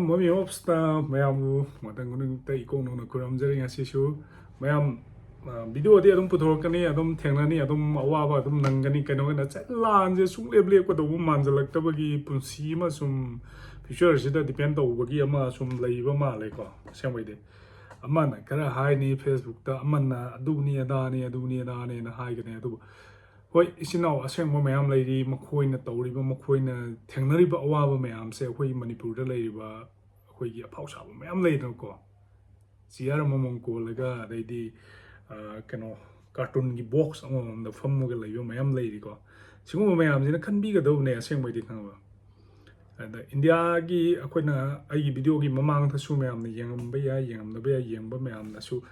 Mami obsta mayam matang gunung tai kong nong kuram jering asisu mayam video dia adum puthorkani adum thengnani adum awawa adum nangani kanona chatlan je sung lep lep ko do manjalak tabagi punsi ma sum future sida depend tawbagi ama sum leiba ma le ko semwai de amana kara hai ni Facebook ta amana aduni adani na hai gane adu hoi isinau asengma mayam leiri makhoina tawriba makhoina thengnariba awaba mayam se hoi manipur da leiriba hoi gi aphau saba mayam leidna ko siara mamong ko laga daidi kano cartoon gi box among the fammu ga leiba mayam leiri ko singu mayam jina khanbi ga dawne asengma di khangba and India gi akoina ai video gi mamang tha su mayam ni yengam ba ya yengam na ba yengba mayam na su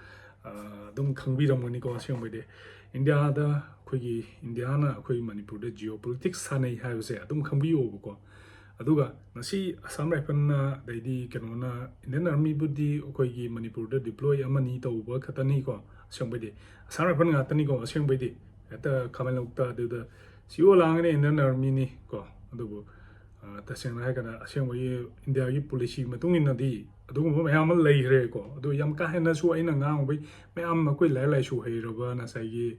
dum khangbi ramani ko asengma de India da Kugi Indiana Kui Manipur the geopolitics Hane have say Adum Kambi Obuko Aduga Nasi Assam Rifana Didi Kanona Indian Army Budi Okogi Manipur the deploy Amani to work Kataniko somebody Assam Rifan Ataniko somebody at the Khamenlog do the Sio Lang Indian Army ni ko Adubu Tasang Hagana Assembly India police Matung in the Adum Mayam lay reko do Yamka Hana so in a now way Mayam Kui Lala Shu Herovan as I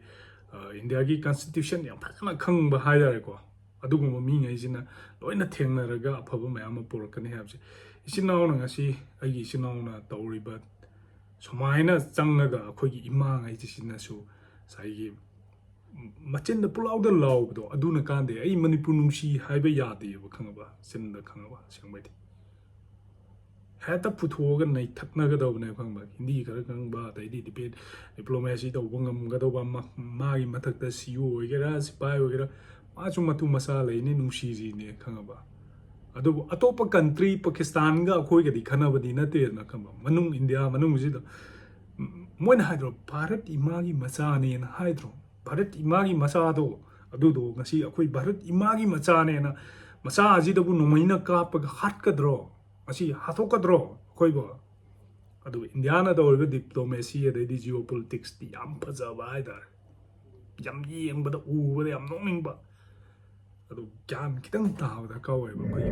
India gi constitution yang phana khang ba hai da ko adugum mi ngai sina loina thengna raga aphaba mayam porakani habse isinaw na ngasi agi isinaw na tawriba somaina changnaga akhoi gi ima ngai sina su sai gi machin da pulau da law do aduna kande ai manipur nungsi haiba yade ba khangaba sin da khangaba singbai Hata puthoga nai thakna ga dawne khangba hindi kar khangba tai di debate diplomacy to bungam ga dawa ma gi mathak ta CEO ogera sipai ogera ma chu matu masa le ni nungsi ji ne khangba adu atopa country Pakistan ga khoi ga di khana badi na te na khamba manung India manung ji da moin hydro Bharat imagi macha ne na hydro Bharat imagi macha do adu do ngasi akhoi Bharat imagi macha ne na macha ji da bu nomaina ka pa hat ka dro Asi hatokadro koibo adu Indiana da olga diplomacy da di geopolitics di yam phajawa haidar yam yeng bada u bada yam nongning ba adu gyan kitang taw da kawai ba koi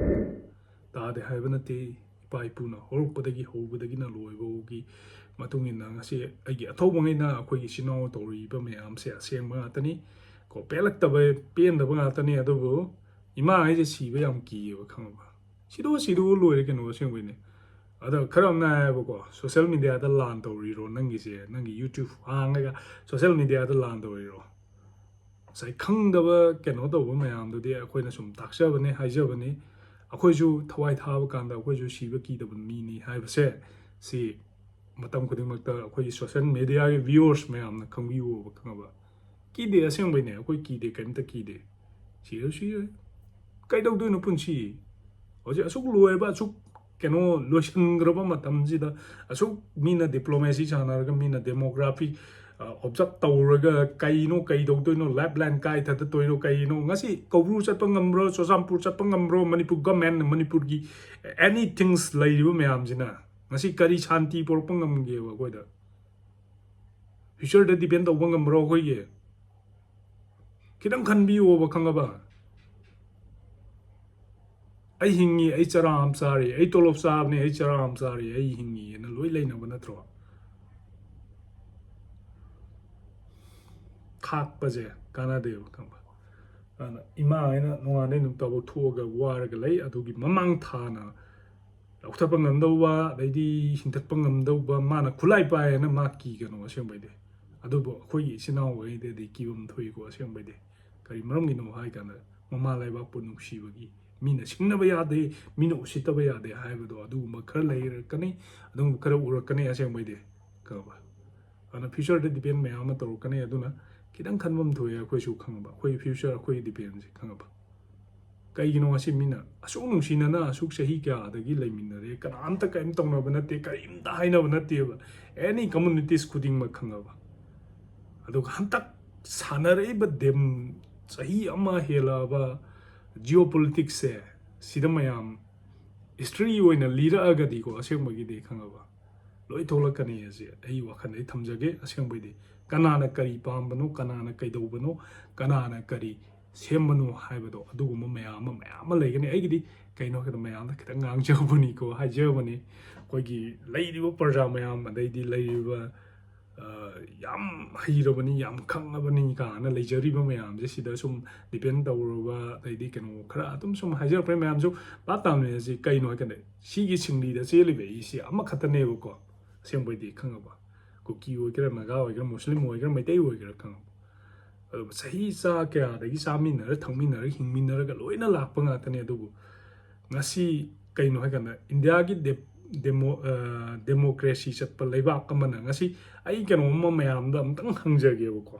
ta de haibana te pai puna horpadagi hobadagi na loibo gi matungin na ngasi agi athobangai na akoi sino tori ba mayam se asengma atani ko pelak tabe pen da ba atani adu ima ai je si ba yam ki ba khangba Sido loire can was in winning. Other Karamna social media the land or Nangi Nangi YouTube hang social media the land or Sai Kang the cannot over my arm the day acquaintance Takshavani, Hijavani, Akoju, Tawai Tavakanda, Akoju Shivaki the Mini, have said, see Matam Kudimata, Akoi social media viewers, ma'am, come you over Kanga. Kide assembly, Akoi Kide, Kentucky. She Kaido do no punchi. 어제 아속 로에바 아속 깨노 로션 그러바 마탐지다 아속 미나 디플로마시 자나가 미나 데모그래피 observe tawraga kaino kaidogdoino lapland kai thata toino kaino ngasi kobru chatpa ngamro sosampur chatpa ngamro manipur government manipur gi anything laibu mayam jina ngasi kari shanti porpa ngamge wa goida future da depend tawba ngamro hoye kidang khanbi o ba khangaba ai hingi ai charam sari ai tolop sab ne ai charam sari ai hingi na loi leina ba natro khak baje kana de kamba ana ima ina no ane num tabu thuga war ga lei adugi mamang thana uthapa ngam do ba daidi hintak pangam do ba mana khulai pa na ma ki ga no asem bai de adu bo khoi sinau wei de de ki bum thui ko asem bai de kari maram gi no hai kana mama lai ba punu shi ba gi Mina Singh Yade, Mino Sitawaya, they have do Makarlay, Kani, Adum Kara Kane as young by the Kava. And a future that depend my amateur Kane Aduna, Kidan Kanvam to a question Kanga, where future quay depends Kanga. Kaino Asimina, Asunu Sinana, Suksahika, the Gila Mina, can Antaka and Tona Banateka in the Hina Nativa, any communities couldn't Makanga. Aduk Hantak Sanare, but them Sahi Ama Helava. Geopolitics se sidamayam history oina lira agadi ko asengmagi de khangaba loi tholakani ase ai wakhan ai thamjage asengbai de kanana kari pambano kanana kaidobano kanana kari ꯁꯦꯝꯕꯅꯣ ꯍꯥꯏꯕꯗꯣ ꯑꯗꯨꯒꯨꯝꯕ ꯃꯌꯥꯝ ꯑꯃ ꯂꯩꯒꯅꯤ ꯑꯩꯒꯤꯗꯤ ꯀꯩꯅꯣ ꯍꯥꯏꯕꯗ ꯃꯌꯥꯝꯗ ꯈꯤꯇꯪ ꯉꯥꯡꯖꯕꯅꯤꯀꯣ ꯍꯥꯏꯖꯕꯅꯤ ꯑꯩꯈꯣꯏꯒꯤ ꯂꯩꯔꯤꯕ ꯄ꯭ꯔꯖꯥ ꯃꯌꯥꯝ ꯑꯗꯩꯗꯤ ꯂꯩꯔꯤꯕ ꯌꯥꯝ ꯍꯩꯔꯕꯅꯤ ꯌꯥꯝ ꯈꯪꯉꯕꯅꯤ ꯀꯥꯏꯅ ꯂꯩꯖꯔꯤꯕ ꯃꯌꯥꯝꯁꯦ ꯁꯤꯗ ꯁꯨꯝ ꯗꯤꯄꯦꯟ ꯇꯧꯔꯕ ꯑꯗꯩꯗꯤ ꯀꯩꯅꯣ ꯈꯔ ꯑꯗꯨꯝ ꯁꯨꯝ ꯍꯥꯏꯖꯔꯛꯄ ꯃꯌꯥꯝꯁꯨ ꯄꯥꯞ ꯇꯥꯃꯤꯟꯅꯁꯤ ꯀꯩꯅꯣ ꯍꯥꯏꯀꯥꯟꯗ ꯁꯤꯒꯤ ꯁꯤꯡꯂꯤꯗ ꯆꯦꯜꯂꯤꯕ ꯑꯩꯁꯤ ꯑꯃꯈꯛꯇꯅꯦꯕꯀꯣ ꯑꯁꯦꯡꯕꯩꯗꯤ ꯈꯪꯉꯕ ꯀꯨꯀꯤ ꯑꯣꯏꯒꯦꯔꯥ ꯅꯥꯒꯥ ꯑꯣꯏꯒꯦꯔꯥ ꯃꯨꯁꯂꯤꯝ ꯑꯣꯏꯒꯦꯔꯥ ꯃꯩꯇꯩ ꯑꯣꯏꯒꯦꯔꯥ ꯈꯪꯉꯕ ꯑꯗꯨꯒ ꯆꯍꯤ ꯆꯥ ꯀꯌꯥꯗꯒꯤ ꯆꯥꯃꯤꯟꯅꯔ ꯊꯛꯃꯤꯟꯅꯔꯒ ꯍꯤꯡꯃꯤꯟꯅꯔꯒ ꯂꯣꯏꯅ ꯂꯥꯛꯄ ꯉꯥꯛꯇꯅꯦ ꯑꯗꯨꯕꯨ ꯉꯁꯤ ꯀꯩꯅꯣ ꯍꯥꯏꯀꯥꯟꯗ ꯏꯟꯗꯤꯌꯥꯒꯤ ꯗꯦꯃꯣꯀ꯭ꯔꯦꯁꯤ ꯆꯠꯄ ꯂꯩꯕꯥꯛ ꯑꯃꯅ ꯉꯁꯤ ꯑꯩ ꯀꯩꯅꯣꯝꯃ ꯃꯌꯥꯝꯗ ꯑꯝꯇꯪ ꯍꯪꯖꯒꯦꯕꯀꯣ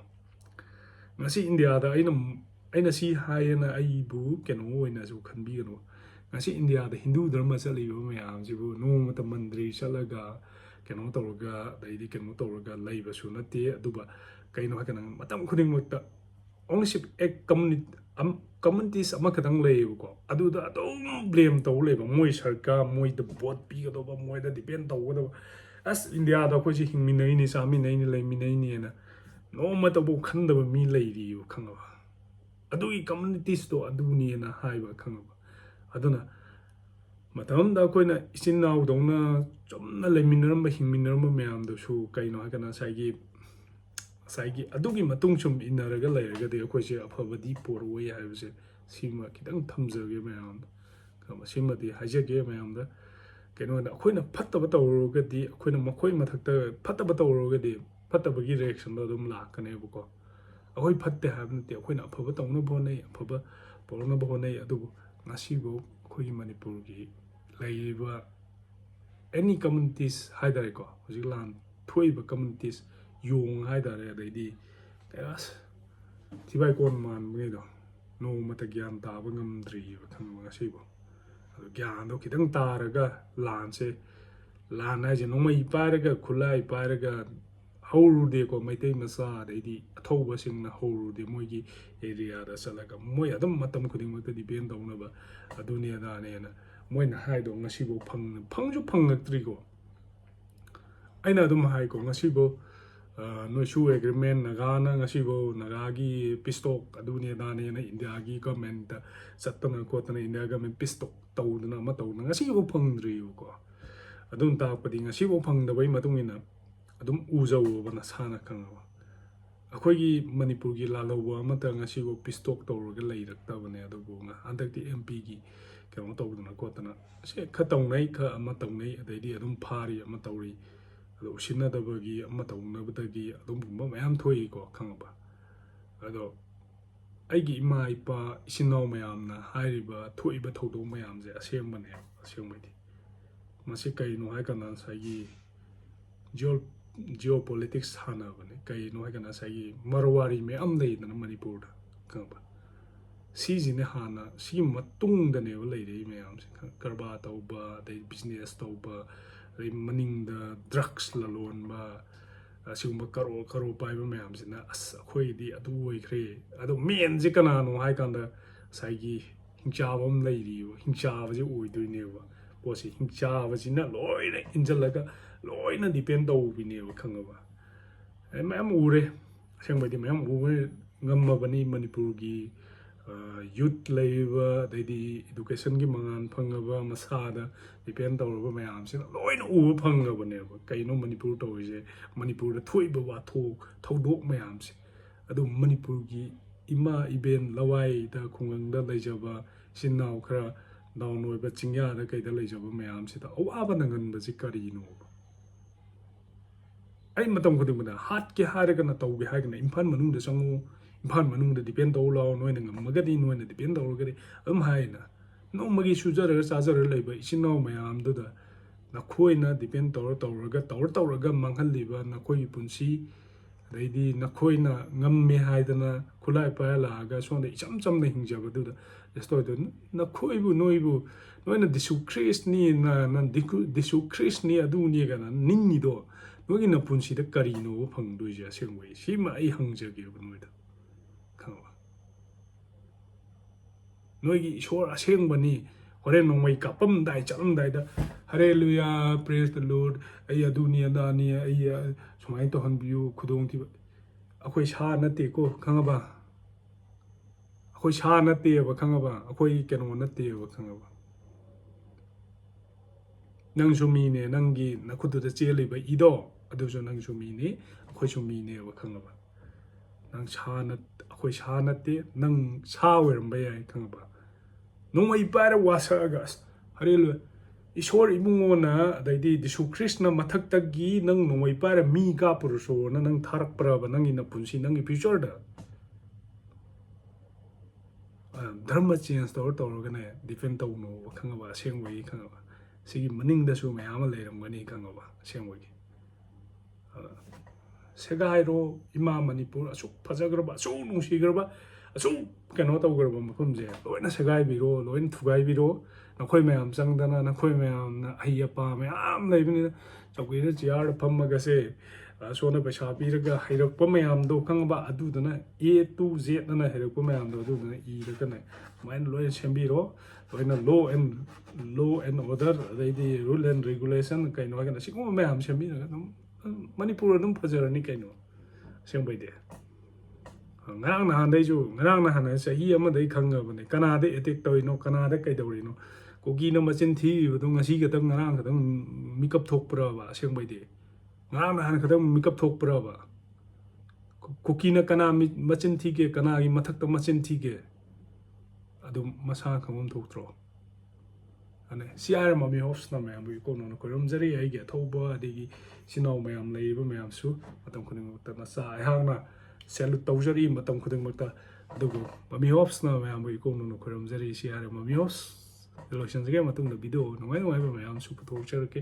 ngasi India da aina si hayena aibu keno oina su khanbigano ngasi India da Hindu dharma chaliba mayam jibu nomata mandri chalaga keno tawraga daidi keno tawraga laiba su natte aduba kaino hakana matam khuding makta ownership ek communities amakatang leibuko aduda adum blame taw leba moi sarkar moi the vote pigadoba moi da depend tawgodoba as India da ko ji hingminai ni sami nei ni leiminai ni na noma tabu khandaba mi leiri khangaba adui communities to aduni na haiba khangaba aduna matam da koina isinnaw dongna chomna leiminaramba hingminaramba mayam do su kaino hakana saigi adugi matung chum inaraga leiraga de ko se afabadi poroi haibse sima kitang thamjage mayam kama sima di hajage mayam da kaino da koina phattaba tawroga di koina makoi mathakta phattaba tawroga di ꯐꯠꯇꯕꯒꯤ ꯔꯤꯑꯦꯛꯁꯟꯗꯣ ꯑꯗꯨꯝ ꯂꯥꯛꯀꯅꯦꯕꯀꯣ ꯑꯩꯈꯣꯏ ꯐꯠꯇꯦ ꯍꯥꯏꯕ ꯅꯠꯇꯦ ꯑꯩꯈꯣꯏꯅ ꯑꯐꯕ ꯇꯧꯅꯕ ꯍꯣꯠꯅꯩ ꯑꯐꯕ ꯄꯨꯔꯛꯅꯕ ꯍꯣꯠꯅꯩ ꯑꯗꯨꯕꯨ ꯉꯁꯤꯐꯥꯎ ꯑꯩꯈꯣꯏꯒꯤ ꯃꯅꯤꯄꯨꯔꯒꯤ ꯂꯩꯔꯤꯕ ꯑꯦꯅꯤ ꯀꯝꯃꯨꯅꯤꯇꯤꯁ ꯍꯥꯏꯇꯥꯔꯦꯀꯣ ꯍꯧꯖꯤꯛ ꯂꯥꯟ ꯊꯣꯛꯏꯕ ꯀꯝꯃꯨꯅꯤꯇꯤꯁ ꯌꯣꯡ ꯍꯥꯏꯇꯥꯔꯦ ꯑꯗꯩꯗꯤ ꯑꯁ ꯊꯤꯕꯥꯏꯀꯣꯟ ꯃꯥꯟꯕꯉꯩꯗꯣ ꯅꯣꯡꯃꯇ ꯒ꯭ꯌꯥꯟ ꯇꯥꯕ ꯉꯝꯗ꯭ꯔꯤꯕ ꯈꯪꯕ ꯉꯁꯤꯐꯥꯎ ꯑꯗꯣ ꯒ꯭ꯌꯥꯟꯗꯣ ꯈꯤꯇꯪ ꯇꯥꯔꯒ ꯂꯥꯟꯁꯦ ꯂꯥꯟ ꯍꯥꯏꯁꯦ ꯅꯣꯡꯃꯩ ꯄꯥꯏꯔꯒ ꯈꯨꯠꯂꯥꯏ ꯄꯥꯏꯔꯒ ꯍꯧꯔꯨꯗꯦꯀꯣ ꯃꯩꯇꯩ ꯃꯆꯥ ꯑꯗꯩꯗꯤ ꯑꯊꯧꯕꯁꯤꯡꯅ ꯍꯧꯔꯨꯗꯦ ꯃꯣꯏꯒꯤ ꯑꯦꯔꯤꯌꯥꯗ ꯆꯠꯂꯒ ꯃꯣꯏ ꯑꯗꯨꯝ ꯃꯇꯝ ꯈꯨꯗꯤꯡꯃꯛꯇ ꯗꯤꯄꯦꯟ ꯇꯧꯅꯕ ꯑꯗꯨꯅꯦ ꯑꯗꯥꯅꯦꯅ ꯃꯣꯏꯅ ꯍꯥꯏꯗꯣ ꯉꯁꯤꯐꯥꯎ ꯐꯪꯁꯨ ꯐꯪꯉꯛꯇ꯭ꯔꯤꯀꯣ ꯑꯩꯅ ꯑꯗꯨꯝ ꯍꯥꯏꯀꯣ ꯉꯁꯤꯐꯥꯎ ꯅꯣꯏꯁꯨ ꯑꯦꯒ꯭ꯔꯤꯃꯦꯟ ꯅꯥꯒꯥꯅ ꯉꯁꯤꯐꯥꯎ ꯅꯥꯒꯥꯒꯤ ꯄꯤꯁꯇꯣꯛ ꯑꯗꯨꯅꯦ ꯑꯗꯥꯅꯦꯅ ꯏꯟꯗꯤꯌꯥꯒꯤ ꯒꯃꯦꯟꯇ ꯆꯠꯇꯅ ꯈꯣꯠꯇꯅ ꯏꯟꯗꯤꯌꯥ ꯒꯃꯦꯟ ꯄꯤꯁꯇꯣꯛ ꯇꯧꯗꯅ ꯑꯃ ꯇꯧꯗꯅ ꯉꯁꯤꯐꯥꯎ ꯐꯪꯗ꯭ꯔꯤꯕꯀꯣ ꯑꯗꯨꯝ ꯇꯥꯛꯄꯗꯤ ꯉꯁꯤꯐꯥꯎ ꯐꯪꯗꯕꯩ ꯃꯇꯨꯡ ꯏꯟꯅ ꯑꯗꯨꯝ ꯎꯖꯧꯕ ꯅꯁꯥꯅ ꯈꯪꯉꯕ ꯑꯩꯈꯣꯏꯒꯤ ꯃꯅꯤꯄꯨꯔꯒꯤ ꯂꯥꯜꯍꯧꯕ ꯑꯃꯇ ꯉꯁꯤꯐꯥꯎ ꯄꯤꯁꯇꯣꯛ ꯇꯧꯔꯒ ꯂꯩꯔꯛꯇꯕꯅꯦ ꯑꯗꯨꯕꯨ ꯍꯟꯗꯛꯇꯤ MP ꯒꯤ ꯀꯩꯅꯣ ꯇꯧꯗꯅ ꯈꯣꯠꯇꯅ ꯁꯦ ꯈꯔ ꯇꯧꯅꯩ ꯈꯔ ꯑꯃ ꯇꯧꯅꯩ ꯑꯗꯩꯗꯤ ꯑꯗꯨꯝ ꯐꯥꯔꯤ ꯑꯃ ꯇꯧꯔꯤ ꯑꯗꯣ ꯎꯁꯤꯟꯅꯗꯕꯒꯤ ꯑꯃ ꯇꯧꯅꯕꯗꯒꯤ ꯑꯗꯨꯝꯒꯨꯝꯕ ꯃꯌꯥꯝ ꯊꯣꯛꯏꯀꯣ ꯈꯪꯉꯕ ꯑꯗꯣ ꯑꯩꯒꯤ ꯏꯃꯥ ꯏꯄꯥ ꯏꯆꯤꯟ ꯏꯅꯥꯎ ꯃꯌꯥꯝꯅ ꯍꯥꯏꯔꯤꯕ ꯊꯣꯛꯏꯕ ꯊꯧꯗꯣꯛ ꯃꯌꯥꯝꯁꯦ ꯑꯁꯦꯡꯕꯅꯦ ꯑꯁꯦꯡꯕꯩꯗꯤ ꯃꯁꯤ ꯀꯩꯅꯣ ꯍꯥꯏꯀꯥꯟꯗ ꯉꯁꯥꯏꯒꯤ ꯖꯤꯑꯣꯄꯣꯂꯤꯇꯤꯛꯁ ꯁꯥꯟꯅꯕꯅꯦ ꯀꯩꯅꯣ ꯍꯥꯏꯀꯥꯟꯗ ꯉꯁꯥꯏꯒꯤ ꯃꯔꯋꯥꯔꯤ ꯃꯌꯥꯝ ꯂꯩꯗꯅ ꯃꯅꯤꯄꯨꯔꯗ ꯈꯪꯕ ꯁꯤꯁꯤꯅꯦ ꯍꯥꯟꯅ ꯁꯤꯒꯤ ꯃꯇꯨꯡꯗꯅꯦꯕ ꯂꯩꯔꯛꯏ ꯃꯌꯥꯝꯁꯦ ꯑꯀꯔꯕꯥꯔ ꯇꯧꯕ ꯑꯗꯩ ꯕꯤꯖꯤꯅꯦꯁ ꯇꯧꯕ ꯑꯗꯩ ꯃꯅꯤꯡꯗ ꯗ꯭ꯔꯛꯁ ꯂꯂꯣꯟꯕ ꯑꯁꯤꯒꯨꯝꯕ ꯀꯔꯣ ꯄꯥꯏꯕ ꯃꯌꯥꯝꯁꯤꯅ ꯑꯁ ꯑꯩꯈꯣꯏꯒꯤꯗꯤ ꯑꯗꯨ ꯑꯣꯏꯈ꯭ꯔꯦ ꯑꯗꯣ ꯃꯦꯟꯁꯦ ꯀꯅꯥꯅꯣ ꯍꯥꯏꯀꯥꯟꯗ ꯉꯁꯥꯏꯒꯤ ꯍꯤꯡꯆꯥꯕ ꯑꯃ ꯂꯩꯔꯤꯕ ꯍꯤꯡꯆꯥꯕꯁꯦ ꯑꯣꯏꯗꯣꯏꯅꯦꯕ ꯄꯣꯠꯁꯤ ꯍꯤꯡꯆꯥꯕꯁꯤꯅ ꯂꯣꯏꯅ ꯏꯟꯁꯤꯜꯂꯒ ꯂꯣꯏꯅ ꯗꯤꯄꯦꯟ ꯇꯧꯕꯤꯅꯦꯕ ꯈꯪꯉꯕ ꯃꯌꯥꯝ ꯎꯔꯦ ꯑꯁꯦꯡꯕꯗꯤ ꯃꯌꯥꯝ ꯎꯕ ꯉꯝꯃꯕꯅꯤ ꯃꯅꯤꯄꯨꯔꯒꯤ ꯌꯨꯠ ꯂꯩꯔꯤꯕ ꯑꯗꯩꯗꯤ ꯏꯗꯨꯀꯦꯁꯟꯒꯤ ꯃꯉꯥꯜ ꯐꯪꯉꯕ ꯃꯁꯥꯗ ꯗꯤꯄꯦꯟ ꯇꯧꯔꯕ ꯃꯌꯥꯝꯁꯤꯅ ꯂꯣꯏꯅ ꯎꯕ ꯐꯪꯉꯕꯅꯦꯕ ꯀꯩꯅꯣ ꯃꯅꯤꯄꯨꯔ ꯇꯧꯔꯤꯁꯦ ꯃꯅꯤꯄꯨꯔꯗ ꯊꯣꯛꯏꯕ ꯊꯧꯗꯣꯛ ꯃꯌꯥꯝꯁꯦ ꯑꯗꯨ ꯃꯅꯤꯄꯨꯔꯒꯤ ꯏꯃꯥ ꯏꯕꯦꯟ ꯂꯋꯥꯏꯗ ꯈꯨꯡꯒꯪꯗ ꯂꯩꯖꯕ ꯏꯆꯤꯟ ꯏꯅꯥꯎ ꯈꯔ ꯗꯥꯎꯟ ꯑꯣꯏꯕ ꯆꯤꯡꯌꯥꯗ ꯀꯩꯗ ꯂꯩꯖꯕ ꯃꯌꯥꯝꯁꯤꯗ ꯑꯋꯥꯕ ꯅꯪꯍꯟꯕꯁꯤ ꯀꯔꯤꯅꯣ ꯑꯩ ꯃꯇꯝ ꯈꯨꯗꯤꯡꯃꯛꯇ ꯍꯥꯠꯀꯦ ꯍꯥꯏꯔꯒꯅ ꯇꯧꯒꯦ ꯍꯥꯏꯔꯒꯅ ꯏꯝꯐꯥꯜ ꯃꯅꯨꯡꯗ ꯆꯪꯉꯨ ꯏꯝꯐꯥꯜ ꯃꯅꯨꯡꯗ ꯗꯤꯄꯦꯟ ꯇꯧ ꯂꯥꯛꯑꯣ ꯅꯣꯏꯅ ꯉꯝꯃꯒꯗꯤ ꯅꯣꯏꯅ ꯗꯤꯄꯦꯟ ꯇꯧꯔꯒꯗꯤ ꯑꯗꯨꯝ ꯍꯥꯏꯅ ꯅꯣꯡꯃꯒꯤ ꯁꯨꯖꯔꯒ ꯆꯥꯖꯔꯒ ꯂꯩꯕ ꯏꯆꯤꯟ ꯏꯅꯥꯎ ꯃꯌꯥꯝꯗꯨꯗ ꯅꯈꯣꯏꯅ ꯗꯤꯄꯦꯟ ꯇꯧꯔꯒ ꯃꯥꯡꯍꯜꯂꯤꯕ ꯅꯈꯣꯏꯒꯤ ꯄꯨꯟꯁꯤ ꯑꯗꯩꯗꯤ ꯅꯈꯣꯏꯅ ꯉꯝꯃꯦ ꯍꯥꯏꯗꯅ ꯈꯨꯠꯂꯥꯏ ꯄꯥꯏꯔ ꯂꯥꯛꯑꯒ ꯁꯣꯝꯗ ꯏꯆꯝ ꯆꯝꯅ ꯍꯤꯡꯖꯕꯗꯨꯗ ꯇꯧꯗꯣꯏ ꯅꯣꯏꯅ ꯗꯤꯁꯨ ꯈ꯭ꯔꯤꯁꯅꯤ ꯑꯗꯨꯅꯤ ꯀꯥꯏꯅ ꯅꯤꯡꯉꯤꯗꯣ ꯅꯣꯏꯒꯤ ꯅꯄꯨꯟꯁꯤꯗ ꯀꯔꯤꯅꯣꯕ ꯐꯪꯗꯣꯏꯁꯦ ꯑꯁꯦꯡꯕꯩ ꯁꯤꯃ ꯑꯩ ꯍꯪꯖꯒꯦꯕ ꯅꯣꯏꯗ ꯈꯪꯉꯕ ꯅꯣꯏꯒꯤ ꯏꯁꯣꯔ ꯑꯁꯦꯡꯕꯅꯤ ꯍꯣꯔꯦꯟ ꯅꯣꯡꯃꯩ ꯀꯥꯞꯄꯝꯗꯥꯏ ꯆꯠꯂꯝꯗꯥꯏꯗ ꯍꯔꯦꯂꯨꯌꯥ ꯄ꯭ꯔꯦꯁ ꯗ ꯂꯣꯔꯗ ꯑꯩ ꯑꯗꯨꯅꯤ ꯑꯗꯥꯅꯤ ꯑꯩ ꯁꯨꯃꯥꯏꯅ ꯇꯧꯍꯟꯕꯤꯌꯨ ꯈꯨꯗꯣꯡꯊꯤꯕ ꯑꯩꯈꯣꯏ ꯁꯥ ꯅꯠꯇꯦꯀꯣ ꯈꯪꯉꯕ ꯑꯩꯈꯣꯏ ꯁꯥ ꯅꯠꯇꯦꯕ ꯈꯪꯉꯕ ꯑꯩꯈꯣꯏ ꯀꯩꯅꯣ ꯅꯠꯇꯦꯕ ꯈꯪꯉꯕ ꯅꯪꯁꯨ ꯃꯤꯅꯦ ꯅꯪꯒꯤ ꯅꯈꯨꯠꯇꯨꯗ ꯆꯦꯜꯂꯤꯕ ꯏꯗꯣ ꯑꯗꯨꯁꯨ ꯅꯪꯁꯨ ꯃꯤꯅꯤ ꯑꯩꯈꯣꯏꯁꯨ ꯃꯤꯅꯦꯕ ꯈꯪꯉꯕ ꯅꯪ ꯑꯩꯈꯣꯏ ꯁꯥ ꯅꯠꯇꯦ ꯅꯪ ꯁꯥ ꯑꯣꯏꯔꯝꯕ ꯌꯥꯏ ꯈꯪꯉꯕ ꯅꯣꯡꯃꯩ ꯄꯥꯏꯔ ꯋꯥꯁꯛꯑꯒ ꯑꯁ ꯍꯔꯦꯜꯂꯣꯏ ꯏꯁꯣꯔ 이ꯕꯨꯡꯉꯣꯅ ꯑꯗꯩꯗꯤ ꯗꯤꯁꯨ ꯈ꯭ꯔꯤꯁꯅ ꯃꯊꯛꯇꯒꯤ ꯅꯪ ꯅꯣꯡꯃꯩ ꯄꯥꯏꯔ ꯃꯤ ꯀꯥꯞꯄꯨꯔꯁꯣꯅ ꯅꯪ ꯊꯥꯔꯛꯄ꯭ꯔꯕ ꯅꯪꯒꯤ ꯅꯄꯨꯟꯁꯤ ꯅꯪꯒꯤ ꯐ꯭ꯌꯨꯆꯔꯗ ꯙꯔꯃ ꯆꯦꯟꯖ ꯇꯧꯔꯒꯅꯦ ꯗꯤꯐꯦꯟ ꯇꯧꯅꯣꯕ ꯈꯪꯉꯕ ꯑꯁꯦꯡꯕꯒꯤ ꯈꯪꯉꯕ ꯁꯤꯒꯤ ꯃꯅꯤꯡꯗꯁꯨ ꯃꯌꯥꯝ ꯑꯃ ꯂꯩꯔꯝꯒꯅꯤ ꯈꯪꯉꯕ ꯑꯁꯦꯡꯕꯒꯤ ꯁꯦꯒꯥꯏꯔꯣ ꯏꯃꯥ ꯃꯅꯤꯄꯨꯔ ꯑꯁꯨꯛ ꯐꯖꯈ꯭ꯔꯕ ꯑꯁꯨꯛ ꯅꯨꯡꯁꯤꯈ꯭ꯔꯕ ꯑꯁꯨꯛ ꯀꯩꯅꯣ ꯇꯧꯈ꯭ꯔꯕ ꯃꯐꯝꯁꯦ ꯂꯣꯏꯅ ꯁꯦꯒꯥꯏꯕꯤꯔꯣ ꯂꯣꯏꯅ ꯊꯨꯒꯥꯏꯕꯤꯔꯣ ꯅꯈꯣꯏ ꯃꯌꯥꯝ ꯆꯪꯗꯅ ꯅꯈꯣꯏ ꯃꯌꯥꯝꯅ ꯑꯍꯩ ꯑꯄꯥ ꯃꯌꯥꯝ ꯂꯩꯕꯅꯤꯅ ꯆꯧꯀꯤꯗ ꯆꯤꯌꯥꯔꯗ ꯐꯝꯃꯒꯁꯦ ꯁꯣꯝꯗ ꯄꯩꯁꯥ ꯄꯤꯔꯒ ꯍꯩꯔꯛꯄ ꯃꯌꯥꯝꯗꯣ ꯈꯪꯉꯕ ꯑꯗꯨꯗꯨꯅ A to Z ꯑꯅ ꯍꯩꯔꯛꯄ ꯃꯌꯥꯝꯗꯣ ꯑꯗꯨꯗꯨꯅ ꯏꯔꯒꯅꯦ ꯑꯗꯨꯃꯥꯏꯅ ꯂꯣꯏꯅ ꯁꯦꯝꯕꯤꯔꯣ ꯂꯣꯏꯅ ꯂꯣ ꯑꯦꯟ ꯑꯣꯔꯗꯔ ꯑꯗꯩꯗꯤ ꯔꯨꯜ ꯑꯦꯟ ꯔꯤꯒꯨꯂꯦꯁꯟ ꯀꯩꯅꯣ ꯍꯥꯏꯒꯅ ꯁꯤꯒꯨꯝꯕ ꯃꯌꯥꯝ ꯁꯦꯝꯕꯤꯔꯒ ꯑꯗꯨꯝ ꯃꯅꯤꯄꯨꯔ ꯑꯗꯨꯝ ꯐꯖꯔꯅꯤ ꯀꯩꯅꯣ ꯑꯁꯦꯡꯕꯩꯗꯤ ꯉꯔꯥꯡ ꯅꯍꯥꯟꯅ ꯆꯍꯤ ꯑꯃꯗꯩ ꯈꯪꯉꯕꯅꯦ ꯀꯅꯥꯗ ꯑꯦꯇꯦꯛ ꯇꯧꯔꯤꯅꯣ ꯀꯅꯥꯗ ꯀꯩꯗꯧꯔꯤꯅꯣ ꯀꯨꯀꯤꯅ ꯃꯆꯤꯟ ꯊꯤꯔꯤꯕꯗꯣ ꯉꯁꯤ ꯈꯛꯇꯪ ꯉꯔꯥꯡ ꯈꯛꯇꯪ ꯃꯤꯀꯞ ꯊꯣꯛꯄ꯭ꯔꯕ ꯑꯁꯦꯡꯕꯩꯗꯤ ꯉꯔꯥꯡ ꯅꯍꯥꯟ ꯈꯛꯇꯪ ꯃꯤꯀꯞ ꯊꯣꯛꯄ꯭ꯔꯕ ꯀꯨꯀꯤꯅ ꯀꯅꯥ ꯃꯆꯤꯟ ꯊꯤꯒꯦ ꯀꯅꯥꯒꯤ ꯃꯊꯛꯇ ꯃꯆꯤꯟ ꯊꯤꯒꯦ ꯑꯗꯨꯝ ꯃꯁꯥ ꯈꯪꯐꯝ ꯊꯣꯛꯇ꯭ꯔꯣ ꯑꯅꯦ CR ꯃꯃꯤ ꯍꯣꯞꯁꯅ ꯃꯌꯥꯝꯕꯨ ꯏꯀꯣꯅꯣꯅ ꯈꯣꯏꯔꯝꯖꯔꯤ ꯑꯩꯒꯤ ꯑꯊꯧꯕ ꯑꯗꯒꯤ ꯏꯆꯤꯟ ꯏꯅꯥꯎ ꯃꯌꯥꯝ ꯂꯩꯔꯤꯕ ꯃꯌꯥꯝꯁꯨ ꯃꯇꯝ ꯈꯨꯗꯤꯡꯃꯛꯇ ꯅꯆꯥ ꯑꯩꯍꯥꯛꯅ ꯁꯦꯂꯨꯠ ꯇꯧꯖꯔꯤ ꯃꯇꯝ ꯈꯨꯗꯤꯡꯃꯛꯇ ꯑꯗꯨꯕꯨ ꯃꯃꯤ ꯍꯣꯞꯁꯅ ꯃꯌꯥꯝꯕꯨ ꯏꯀꯣꯅꯣꯅ ꯈꯣꯏꯔꯝꯖꯔꯤ CR ꯃꯃꯤ ꯍꯣꯞꯁ ꯂꯣꯏꯁꯤꯟꯖꯔꯕ ꯃꯇꯨꯡꯗ ꯚꯤꯗꯤꯑꯣ ꯅꯨꯡꯉꯥꯏꯕ ꯃꯌꯥꯝꯁꯨ ꯄꯨꯊꯣꯛꯆꯔꯛꯀꯦ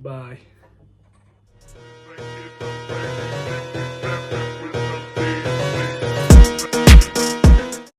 ꯕꯥꯏ